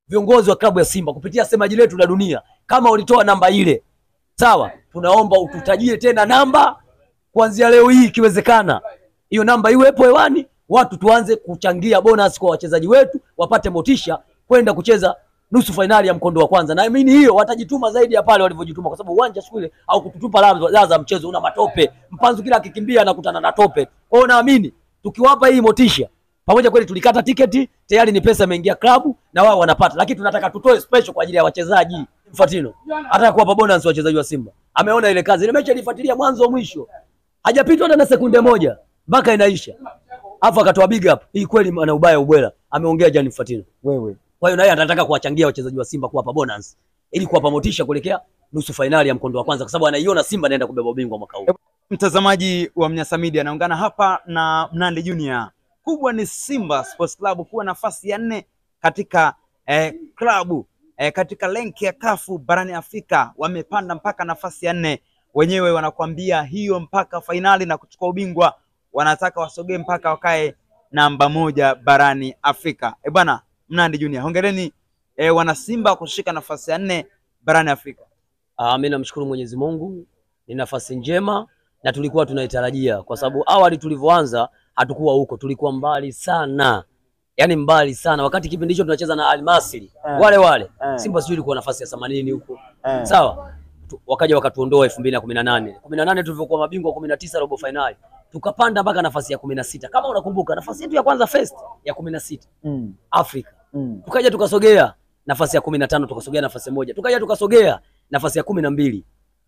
viongozi wa klabu ya Simba kupitia semaji letu la dunia, kama ulitoa namba ile, sawa, tunaomba ututajie tena namba kuanzia leo hii ikiwezekana. Hiyo namba iwepo hewani, watu tuanze kuchangia bonus kwa wachezaji wetu wapate motisha kwenda kucheza nusu finali ya mkondo wa kwanza. Naamini hiyo watajituma zaidi ya pale walivyojituma, kwa sababu uwanja siku ile au kututupa laza mchezo una matope. Mpanzu kila akikimbia anakutana na tope. Kwa hiyo naamini tukiwapa hii motisha, pamoja kweli tulikata tiketi, tayari ni pesa imeingia klabu na wao wanapata, lakini tunataka tutoe special kwa ajili ya wachezaji. Infantino hata kuwapa bonus wachezaji wa Simba. Ameona ile kazi. Ile mechi alifuatilia mwanzo mwisho. Hajapitwa hata na sekunde moja mpaka inaisha. Afa akatoa big up. Hii kweli ana ubaya ubwela. Ameongea Gianni Infantino. Wewe. Kwa hiyo naye anataka kuwachangia wachezaji wa Simba kuwapa bonus ili kuwapa motisha kuelekea nusu finali ya mkondo wa kwanza, kwa sababu anaiona Simba anaenda kubeba ubingwa mwaka huu. Mtazamaji wa Mnyasa Media, naungana hapa na Mnandi Junior. Kubwa ni Simba Sports Club kuwa nafasi ya 4 katika klabu katika lenki ya kafu barani Afrika, wamepanda mpaka nafasi ya 4. Wenyewe wanakuambia hiyo mpaka finali na kuchukua ubingwa, wanataka wasogee mpaka wakae namba 1 barani Afrika. Bwana Mnandi Junior, hongereni wana Simba kushika nafasi ya 4 barani Afrika. Mimi namshukuru Mwenyezi Mungu, ni nafasi njema na tulikuwa tunaitarajia, kwa sababu awali tulivyoanza hatukuwa huko, tulikuwa mbali sana. Yaani mbali sana. Wakati kipindi hicho tunacheza na Al Masry, wale Simba sijui ilikuwa nafasi ya 80 huko. Sawa? Wakaja wakatuondoa 2018. 18 tulivyokuwa mabingwa 19 robo finali. Tukapanda mpaka nafasi ya 16. Kama unakumbuka nafasi yetu ya kwanza first ya 16 Afrika. Tukaja tukasogea nafasi ya 15, tukasogea nafasi 1. Tukaja tukasogea nafasi ya 12.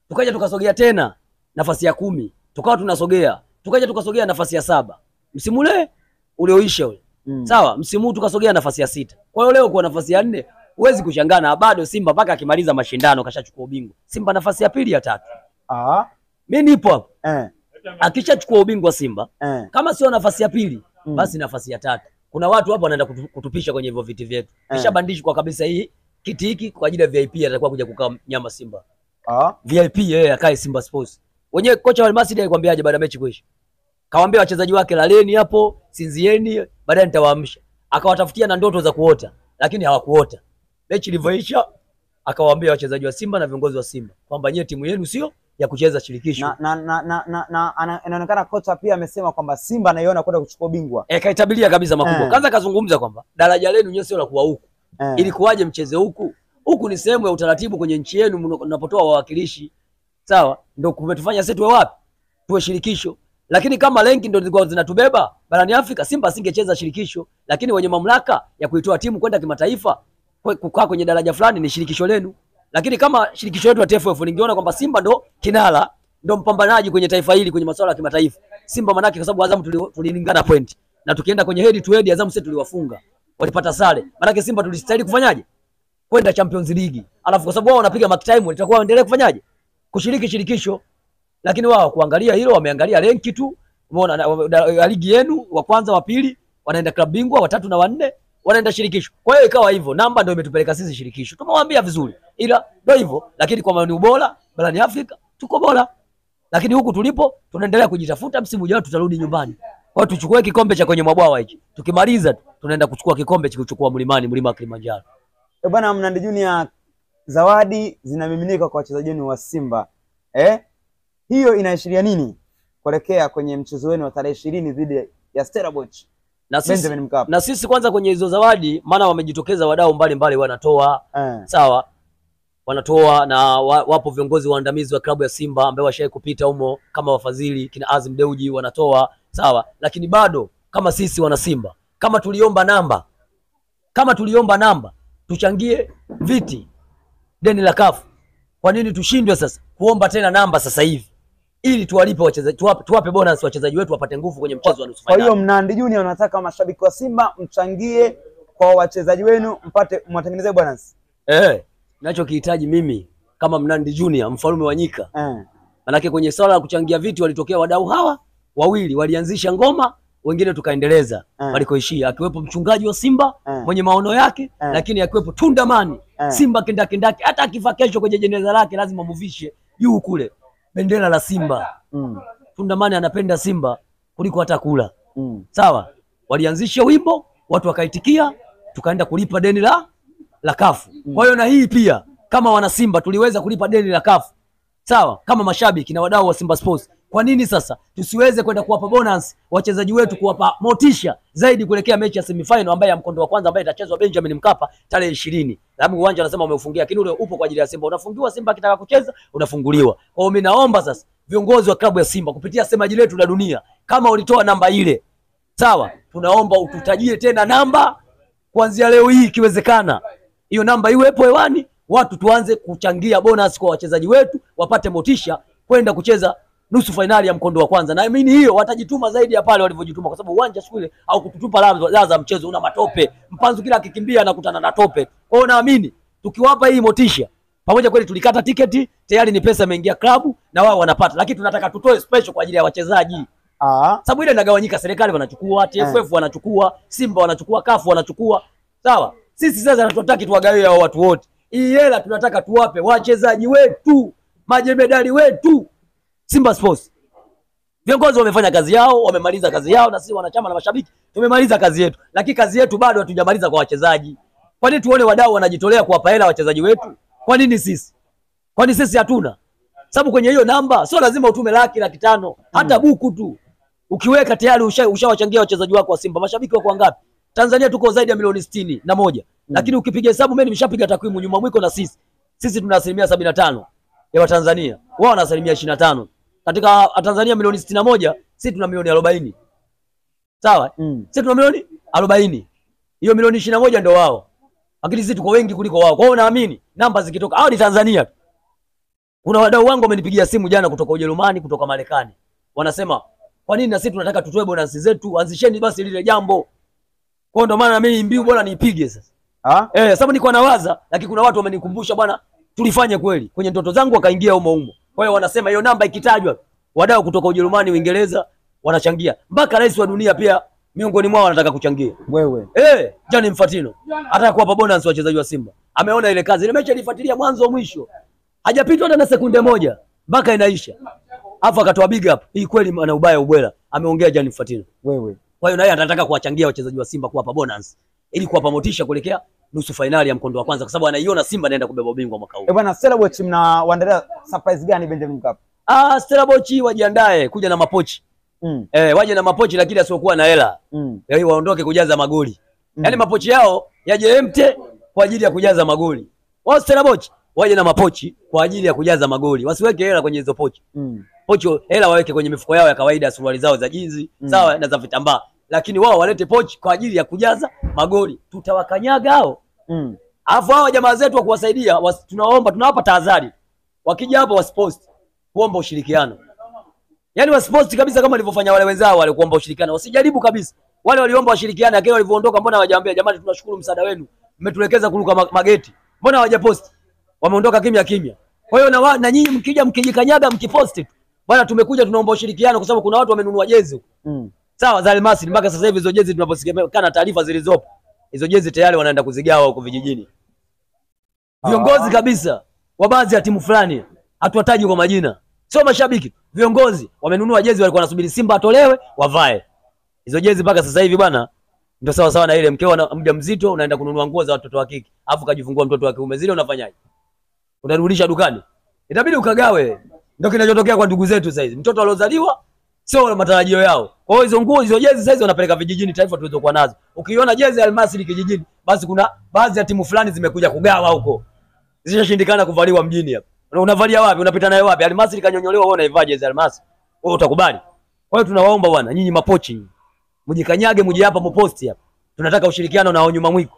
Tukaja tukasogea tena nafasi ya 10. Tukawa tunasogea. Tukaja tukasogea nafasi ya 7. Msimu ule ulioisha ule. Sawa, msimu huu tukasogea nafasi ya 6. Kwa hiyo leo kwa nafasi ya 4 huwezi kushangana, bado Simba mpaka akimaliza mashindano kashachukua ubingwa. Simba nafasi ya 2 ya 3. Mimi nipo hapo. Akishachukua ubingwa Simba, kama sio nafasi ya 2, basi nafasi ya 3. Kuna watu hapo wanaenda kutupisha kwenye hivyo viti vyetu. Kisha bandishwa kabisa hii kiti hiki kwa ajili ya VIP atakuwa kuja kukaa nyama Simba. VIP yeye akae Simba Sports. Wenyewe kocha wa Al Masry alikwambiaje baada ya mechi kuisha? Kawaambia wachezaji wake laleni hapo, sinzieni, baadaye nitawaamsha. Akawatafutia na ndoto za kuota, lakini hawakuota. Mechi ilivyoisha, akawaambia wachezaji wa Simba na viongozi wa Simba kwamba nyie timu yenu sio ya kucheza shirikisho. Inaonekana kocha pia amesema kwamba Simba anaiona kwenda kuchukua ubingwa. Kaitabilia kabisa makubwa. Kwanza kazungumza kwamba daraja lenu nyewe sio la kuwa huku. Ili kuwaje mcheze huku? Huku ni sehemu ya utaratibu kwenye nchi yenu mnapotoa wawakilishi. Sawa? Ndio kumetufanya sisi tuwe wapi? Tuwe shirikisho. Lakini kama lenki ndio zilikuwa zinatubeba barani Afrika, Simba asingecheza shirikisho. Lakini wenye mamlaka ya kuitoa timu kwenda kimataifa, kukaa kwenye daraja fulani ni shirikisho lenu. Lakini kama shirikisho letu la TFF ningeona kwamba Simba ndo kinara, ndo mpambanaji kwenye taifa hili kwenye masuala ya kimataifa. Simba manake kwa sababu Azam tulilingana point. Na tukienda kwenye head to head Azam sisi tuliwafunga. Walipata sare. Manake Simba tulistahili kufanyaje? Kwenda Champions League. Alafu kwa sababu wao wanapiga mark time walitakuwa waendelee kufanyaje? Kushiriki shirikisho. Lakini wao kuangalia hilo wameangalia renki tu. Umeona ligi yenu wa kwanza wa pili wanaenda klabu bingwa, wa 3 na wa 4 wanaenda shirikisho. Kwa hiyo ikawa hivyo, namba ndio imetupeleka sisi shirikisho. Tumemwambia vizuri. Ila ndio hivyo, lakini kwa maana ubora barani Afrika tuko bora. Lakini huku tulipo tunaendelea kujitafuta, msimu ujao tutarudi nyumbani. Kwa hiyo tuchukue kikombe cha kwenye mabwawa hichi. Tukimaliza tunaenda kuchukua kikombe cha kuchukua mlima Kilimanjaro. Bwana Mnandi Junior, zawadi zinamiminika kwa wachezaji wenu wa Simba. Hiyo inaashiria nini kuelekea kwenye mchezo wenu wa tarehe 20 dhidi ya Stellenbosch? Na sisi kwanza kwenye hizo zawadi, maana wamejitokeza wadau mbalimbali wanatoa. Sawa? Wanatoa na wapo viongozi waandamizi wa klabu ya Simba ambao washaye kupita humo kama wafadhili kina Azim Deuji wanatoa. Sawa? Lakini bado kama sisi wana Simba, kama tuliomba namba tuchangie viti deni la kafu. Kwa nini tushindwe sasa kuomba tena namba sasa hivi? Ili tuwalipe wachezaji, tuwape bonus wachezaji wetu wapate nguvu kwenye mchezo wa nusu finali. Kwa hiyo Mnandi Junior unataka mashabiki wa Simba mchangie kwa wachezaji wenu mpate mwatengenezee bonus. Ninachokihitaji mimi kama Mnandi Junior, mfalme wa nyika. Manake kwenye swala la kuchangia viti walitokea wadau hawa wawili, walianzisha ngoma, wengine tukaendeleza walikoishia, akiwepo mchungaji wa Simba mwenye maono yake, lakini akiwepo Tundamani Simba kindakindaki, hata akifa kesho kwenye jeneza lake lazima muvishe juu kule bendera la Simba. Tundamani anapenda Simba kuliko hata kula. Sawa? Walianzisha wimbo, watu wakaitikia, tukaenda kulipa deni la la kafu. Kwa hiyo na hii pia kama wana Simba tuliweza kulipa deni la kafu. Sawa, kama mashabiki na wadau wa Simba Sports. Kwa nini sasa tusiweze kwenda kuwapa bonus wachezaji wetu, kuwapa motisha zaidi kuelekea mechi ya semifinal ambayo ya mkondo wa kwanza ambayo itachezwa Benjamin Mkapa tarehe 20. Labda uwanja anasema umeufungia, lakini ule upo kwa ajili ya Simba. Unafungiwa, Simba akitaka kucheza unafunguliwa. Kwa hiyo mimi naomba sasa viongozi wa klabu ya Simba kupitia semaji letu la dunia, kama ulitoa namba ile, sawa, tunaomba ututajie tena namba kuanzia leo hii ikiwezekana. Hiyo namba iwepo hewani, watu tuanze kuchangia bonus kwa wachezaji wetu wapate motisha kwenda kucheza nusu finali ya mkondo wa kwanza. Na mimi hiyo watajituma zaidi ya pale walivyojituma, kwa sababu uwanja siku ile au kututupa ladha za mchezo una matope. Mpanzu kila akikimbia anakutana na tope. Kwa hiyo naamini tukiwapa hii motisha, pamoja kweli tulikata tiketi, tayari ni pesa imeingia klabu na wao wanapata, lakini tunataka tutoe special kwa ajili ya wachezaji. Sababu ile inagawanyika, serikali wanachukua, TFF wanachukua, Simba wanachukua, kafu wanachukua. Sawa? Sisi sasa tunataka tuwagawie hao watu wote. Hii hela tunataka tuwape wachezaji wetu, majemedali wetu. Simba Sports. Viongozi wamefanya kazi yao, wamemaliza kazi yao, na sisi wanachama na mashabiki tumemaliza kazi yetu. Lakini kazi yetu bado hatujamaliza kwa wachezaji. Kwa nini tuone wadau wanajitolea kuwapa hela wachezaji wetu? Kwa nini sisi? Kwa nini sisi hatuna? Sababu kwenye hiyo namba sio lazima utume laki, laki tano, hata buku tu. Ukiweka tayari ushawachangia wachezaji wako wa Simba. Mashabiki wako wangapi? Tanzania tuko zaidi ya milioni 61. Lakini ukipiga hesabu, mimi nimeshapiga takwimu nyuma mwiko, na sisi tuna 75% ya Watanzania. Wao wana 25%. Katika Tanzania milioni 61, sisi tuna milioni 40. Sawa? Sisi tuna milioni 40. Hiyo milioni 21 ndio wao. Lakini sisi tuko wengi kuliko wao. Kwa hiyo naamini namba zikitoka, hao ni Tanzania tu. Kuna wadau wangu wamenipigia simu jana kutoka Ujerumani, kutoka Marekani. Wanasema, "Kwa nini na sisi tunataka tutoe bonus zetu? Anzisheni basi lile jambo." Kwa ndio maana mimi mbiu bora niipige sasa. Sababu niko nawaza, lakini kuna watu wamenikumbusha, bwana tulifanye kweli. Kwenye ndoto zangu wakaingia humo. Kwa hiyo wanasema hiyo namba ikitajwa, wadau kutoka Ujerumani, Uingereza wanachangia. Mpaka rais wa dunia pia miongoni mwao wanataka kuchangia. Wewe. Gianni Infantino anataka kuwapa bonus wachezaji wa Simba. Ameona ile kazi. Ile mechi alifuatilia mwanzo mwisho. Hajapitwa hata na sekunde moja mpaka inaisha. Alafu akatoa big up. Hii kweli ana ubaya ubwela. Ameongea Gianni Infantino. Wewe. Kwa hiyo naye anataka kuwachangia wachezaji wa Simba, kuwapa bonus ili kuwapa motisha kuelekea nusu finali ya mkondo wa kwanza, kwa sababu anaiona Simba anaenda kubeba ubingwa mwaka huu. Bwana Stellenbosch, mnawaandalia surprise gani Benjamin Mkapa? Stellenbosch wajiandae kuja na mapochi. Waje na mapochi, lakini asiokuwa na hela. Waondoke kujaza magoli. Yaani mapochi yao yaje empty kwa ajili ya kujaza magoli. Wao Stellenbosch waje na mapochi kwa ajili ya kujaza magoli. Wasiweke hela kwenye hizo pochi. Pochi hela waweke kwenye mifuko yao ya kawaida, suruali zao za jinzi, sawa, na za vitambaa. Lakini wao walete pochi kwa ajili ya kujaza magoli. Tutawakanyaga hao. Alafu hao jamaa zetu wa kuwasaidia, tunaomba, tunawapa tahadhari. Wakija hapo wasipost kuomba ushirikiano. Yaani wasipost kabisa kama walivyofanya wale wenzao wale, kuomba ushirikiano. Wasijaribu kabisa. Wale waliomba ushirikiano, lakini walivyoondoka mbona hawajaambia jamani tunashukuru msaada wenu, mmetuelekeza kuruka mageti. Mbona hawajapost? Wameondoka kimya kimya. Kwa hiyo na nyinyi mkija mkijikanyaga mkipost bwana tumekuja tunaomba ushirikiano, kwa sababu kuna watu wamenunua jezi. Sawa, za Almasi mpaka sasa hivi hizo jezi tunaposikia taarifa zilizopo, hizo jezi tayari wanaenda kuzigawa huko vijijini. Viongozi kabisa wa baadhi ya timu fulani, hatuwataji kwa majina, sio mashabiki, viongozi wamenunua jezi, walikuwa wanasubiri Simba atolewe wavae hizo jezi. Mpaka sasa hivi bwana ndio sawa sawa na ile mkeo na mjamzito unaenda kununua nguo za watoto wa kike, afu kajifungua mtoto wa kiume, zile unafanyaje? Unarudisha dukani? Itabidi ukagawe. Ndio kinachotokea kwa ndugu zetu sasa hizi. Mtoto aliozaliwa sio matarajio yao. Kwa hiyo hizo nguo, hizo jezi sasa hizi wanapeleka vijijini, taifa tulizokuwa nazo. Ukiona jezi ya Almasi kijijini, basi kuna baadhi ya timu fulani zimekuja kugawa huko. Zishashindikana kuvaliwa mjini hapa. Unavalia wapi? Unapita nayo wapi? Almasi kanyonyolewa, wewe unaivaa jezi ya Almasi. Wewe utakubali? Kwa hiyo tunawaomba bwana, nyinyi mapochi, mjikanyage, mje hapa mposti hapa. Tunataka ushirikiano na nyuma mwiko.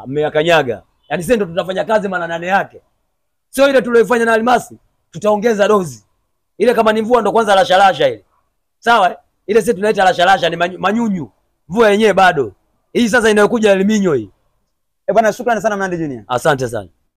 Mmeyakanyaga. Yaani sisi ndio tutafanya kazi mara 8 yake. Sio ile tuliyofanya na Almasi. Tutaongeza dozi. Ile kama ni mvua ndo kwanza rasharasha ile. Sawa? Ile sisi tunaita rasharasha ni manyunyu. Mvua yenyewe bado. Hii sasa inayokuja El Nino hii. Bwana shukrani sana Mnandi Junior. Asante sana.